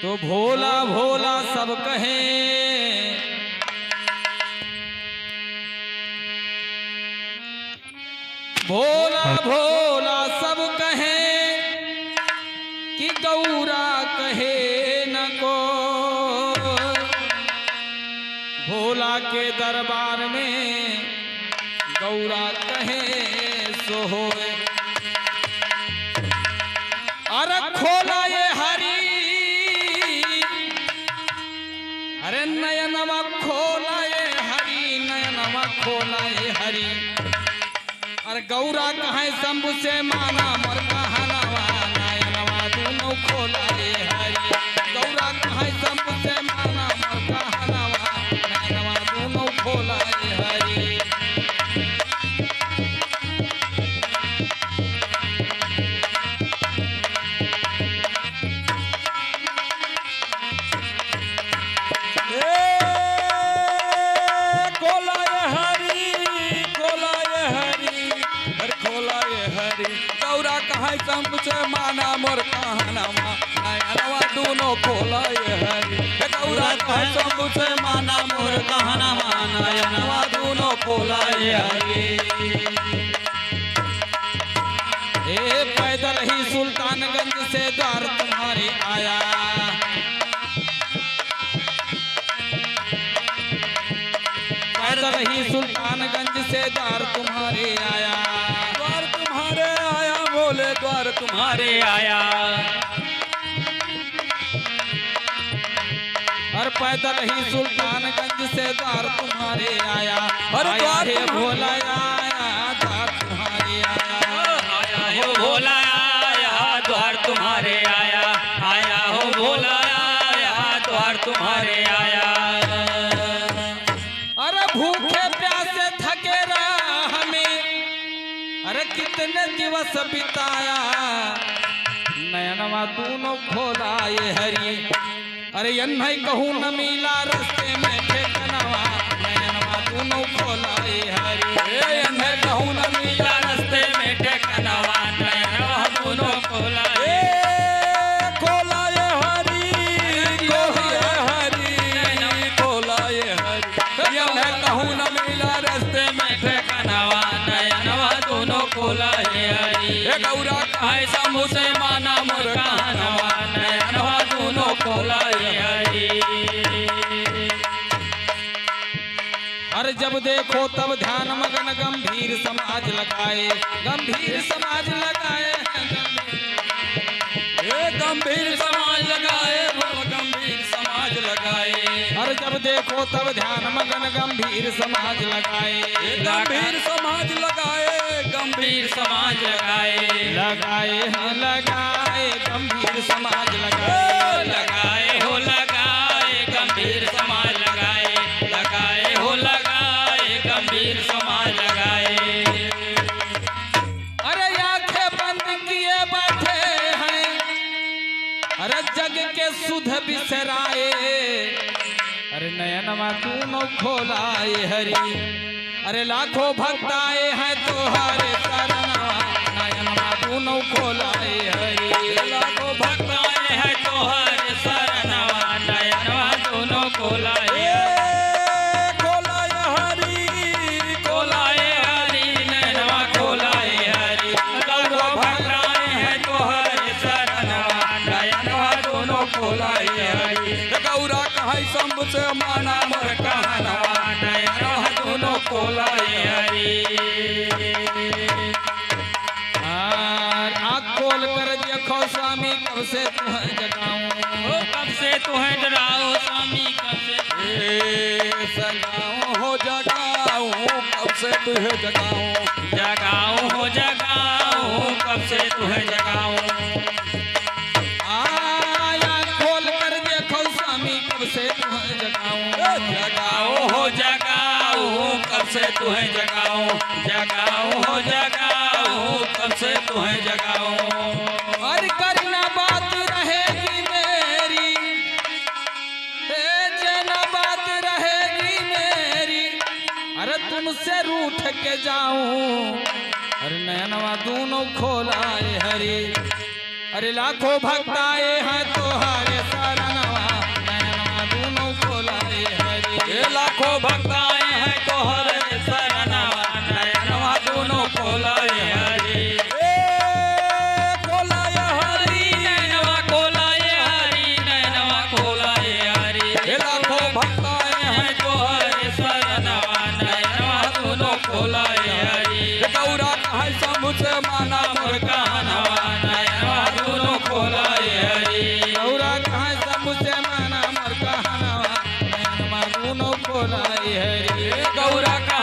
तो भोला भोला सब कहे, भोला भोला सब कहे कि गौरा कहे न को। भोला के दरबार में गौरा कहे सो होए। अरे खोला ये हरी, अरे नयनवा खोला ये हरी, नयनवा खोला ये हरी। अरे गौरा कहे शंभु से माना मोर कहनवा, नयनवा दोनों खोला ये हरी। गौरा कहे शंभु से माना मोर कहनवा, नयनवा दोनों खोला ये हरी। गौरा कहे शंभु से माना मोर कहनवा, नयनवा दोनों खोला ये हरी। गौरा कहे शंभु से माना मोर कहनवा, नयनवा दोनों खोला ये हरी। ए पैदल ही सुल्तानगंज से द्वार तुम्हारे आया, पैदल ही सुल्तानगंज से द्वार तुम्हारे आया। द्वार तुम्हारे आया बोले, द्वार तुम्हारे आया। और पैदल ही सुल्तानगंज से द्वार तुम्हारे आया। अरे द्वार हे भोला आया, द्वार तुम्हारे आया। आया हो भोला आया, द्वार तुम्हारे आया। आया हो भोला आया, द्वार तुम्हारे आया। अरे भूखे प्यासे थके राह में, अरे कितने दिवस बिताया, नयनवा दोनों खोला ये हरी। अरे यन्हई कहूँ न मिला रास्ते में ठेकनवा, नयनवा दोनों खोला ये हरी। यन्हई कहूँ न मिला रास्ते में ठेकनवा, नयनवा दोनों खोला ये खोला ये हरी। खोला ये हरी, खोला ये हरी। यन्हई कहूँ न मिला रास्ते में ठेकनवा, नयनवा दोनों खोला ये हरी। गौरा कहे शंभु से माना मोर कहनवा, नयनवा दोनों खोला ये हरी। अरे जब देखो तब ध्यान मगन गंभीर समाज लगाए, गंभीर समाज लगाए, गंभीर समाज लगाए, गंभीर समाज लगाए। अरे जब देखो तब ध्यान मगन गंभीर समाज लगाए, गंभीर समाज लगाए, गंभीर समाज लगाए। लगाए हैं लगाए गंभीर समाज लगाए, लगाए हो लगाए गंभीर समाज लगाए। लगाए हो लगाए गंभीर समाज लगाए। अरे आंखें बंद किए बैठे हैं, अरे जग के सुध बिसराए। अरे नयनवा दोनों खोलाए हरी। अरे लाखों भक्त आए हैं तोहारे शरणवा, नयनवा दोनों खोलाए हरी। लाखों भक्त आए हैं तोहारे शरणवा, नयनवा दोनों खोलाए। खोलाए हरी, खोलाए हरी, नयनवा खोलाए हरी। लाखों भक्त आए हैं तोहारे शरणवा, नयनवा दोनों खोलाए हरी। गौरा कहे शंभु से माना मोर कहनवा, नयनवा दोनों खोलाए हरी। आँख खोल कर देखो स्वामी कब से तुम्हें जगाऊं, कब से तुम्हें डराओ स्वामी, कब से सगाऊं हो जगाऊं, कब से तुझे जगाऊं। जगाऊं हो जगाऊं, कब से तुझे जगाऊं। आँख खोल कर देखो स्वामी कब से तुम्हें जगाऊं, जगाऊं हो जगाऊं, कब से तुम्हें जगाऊं। जगाऊं हो जगाऊं, कब से तुम्हें जगाऊं। और करना बात रहेगी मेरी, जना बात रहेगी मेरी। अरे तुमसे रूठ के जाऊं, अरे नयनवा दोनों खोलाए हरी। अरे लाखों भक्त आए हैं तोहारे शरण खोलाए हरि गौरा कहाँ शंभु से माना मोर कहनवा नयनवा दोनों खोलाए हरि गौरा कहाँ शंभु से माना मोर कहनवा नयनवा दोनों खोलाए हरि गौरा का